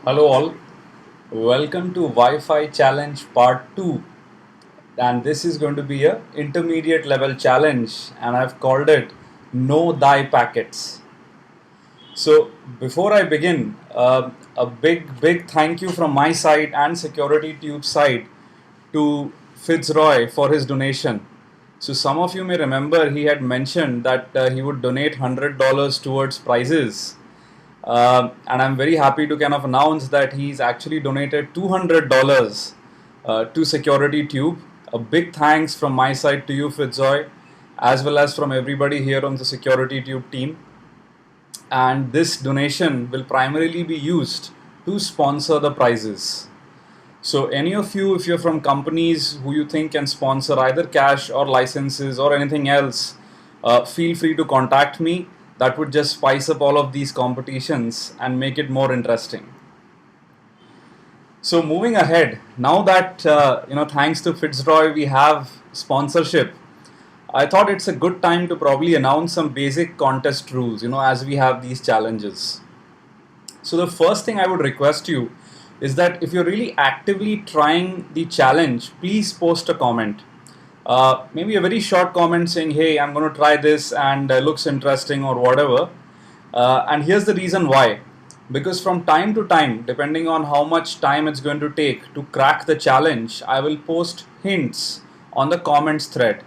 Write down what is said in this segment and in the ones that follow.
Hello all, welcome to Wi-Fi Challenge Part 2, and this is going to be a intermediate level challenge, and I've called it Know Thy Packets. So before I begin, a big thank you from my side and Security Tube side to Fitzroy for his donation. So some of you may remember he had mentioned that he would donate $100 towards prizes. And I'm very happy to kind of announce that he's actually donated $200 to Security Tube. A big thanks from my side to you, Fitzroy, as well as from everybody here on the Security Tube team. And this donation will primarily be used to sponsor the prizes. So any of you, if you're from companies who you think can sponsor either cash or licenses or anything else, feel free to contact me. That would just spice up all of these competitions and make it more interesting. So moving ahead, now that thanks to Fitzroy, we have sponsorship. I thought it's a good time to probably announce some basic contest rules, as we have these challenges. So the first thing I would request you is that if you're really actively trying the challenge, please post a comment. Maybe a very short comment saying, hey, I'm going to try this and looks interesting or whatever. And here's the reason why. Because from time to time, depending on how much time it's going to take to crack the challenge, I will post hints on the comments thread.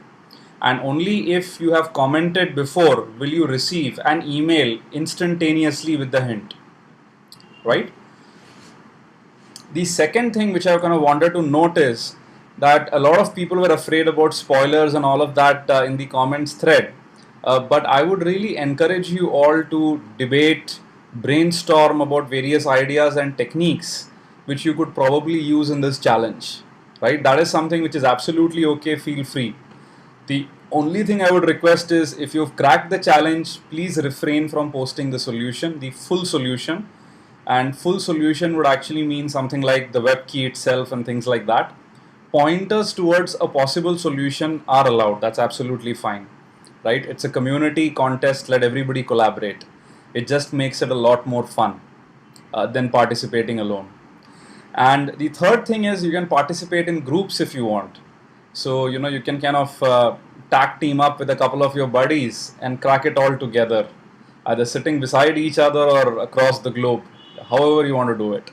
And only if you have commented before will you receive an email instantaneously with the hint. Right? The second thing which I kind of wanted to note is that a lot of people were afraid about spoilers and all of that in the comments thread. But I would really encourage you all to debate, brainstorm about various ideas and techniques which you could probably use in this challenge. Right? That is something which is absolutely okay, feel free. The only thing I would request is if you've cracked the challenge, please refrain from posting the solution, the full solution. And full solution would actually mean something like the web key itself and things like that. Pointers towards a possible solution are allowed. That's absolutely fine, right? It's a community contest. Let everybody collaborate. It just makes it a lot more fun than participating alone. And the third thing is you can participate in groups if you want. So, you can kind of tag team up with a couple of your buddies and crack it all together, either sitting beside each other or across the globe, however you want to do it.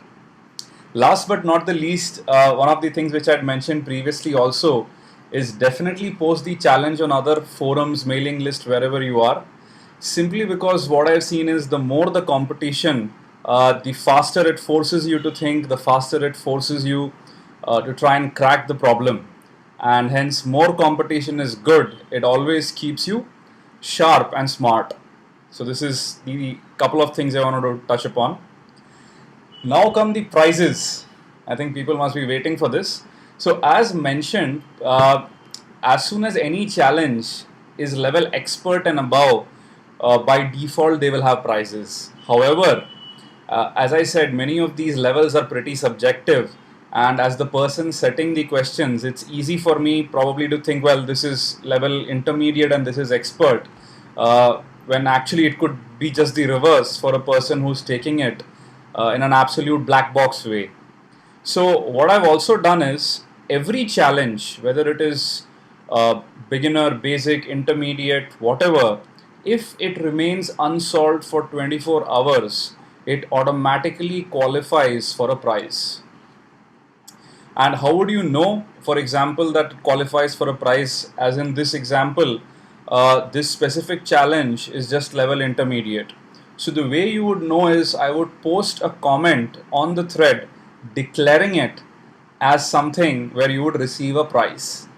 Last but not the least, one of the things which I had mentioned previously also is definitely post the challenge on other forums, mailing list, wherever you are. Simply because what I've seen is the more the competition, the faster it forces you to think, the faster it forces you to try and crack the problem. And hence, more competition is good. It always keeps you sharp and smart. So this is the couple of things I wanted to touch upon. Now come the prizes. I think people must be waiting for this. So as mentioned, as soon as any challenge is level expert and above, by default they will have prizes. However, as I said, many of these levels are pretty subjective, and as the person setting the questions, it's easy for me probably to think, well, this is level intermediate and this is expert, when actually it could be just the reverse for a person who's taking it in an absolute black box way. So what I've also done is every challenge, whether it is beginner, basic, intermediate, whatever, if it remains unsolved for 24 hours, it automatically qualifies for a prize. And how would you know, for example, that it qualifies for a prize? As in this example, this specific challenge is just level intermediate. So the way you would know is I would post a comment on the thread declaring it as something where you would receive a prize.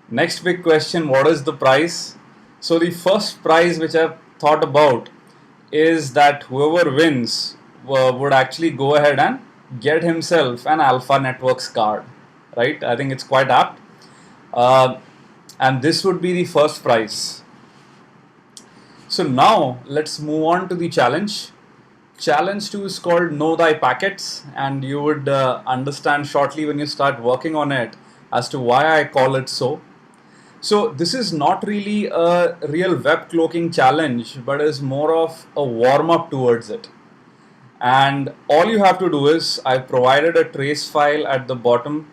Next big question, what is the prize? So the first prize which I've thought about is that whoever wins would actually go ahead and get himself an Alpha Networks card, right? I think it's quite apt. And this would be the first prize. So now let's move on to the challenge. Challenge 2 is called Know Thy Packets, and you would understand shortly when you start working on it as to why I call it so. So this is not really a real web cloaking challenge, but is more of a warm up towards it. And all you have to do is I've provided a trace file at the bottom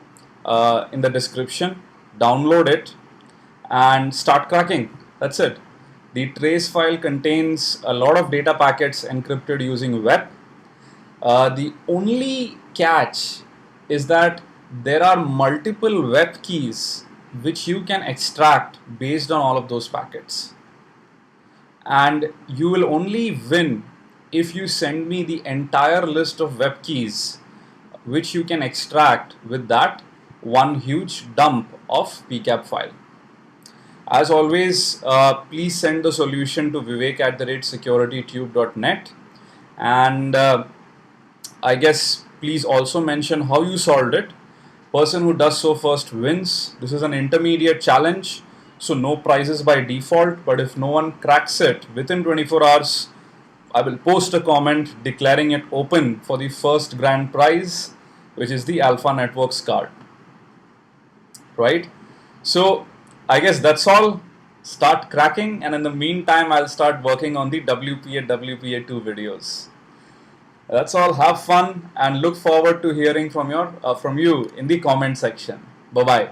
in the description. Download it and start cracking. That's it. The trace file contains a lot of data packets encrypted using web. The only catch is that there are multiple web keys which you can extract based on all of those packets. And you will only win if you send me the entire list of web keys which you can extract with that one huge dump of PCAP file. As always, please send the solution to vivek@securitytube.net, and I guess please also mention how you solved it. Person who does so first wins. This is an intermediate challenge, so no prizes by default, but if no one cracks it within 24 hours, I will post a comment declaring it open for the first grand prize, which is the Alpha Networks card. Right? So I guess that's all. Start cracking, and in the meantime, I'll start working on the WPA WPA2 videos. That's all. Have fun and look forward to hearing from you in the comment section. Bye bye.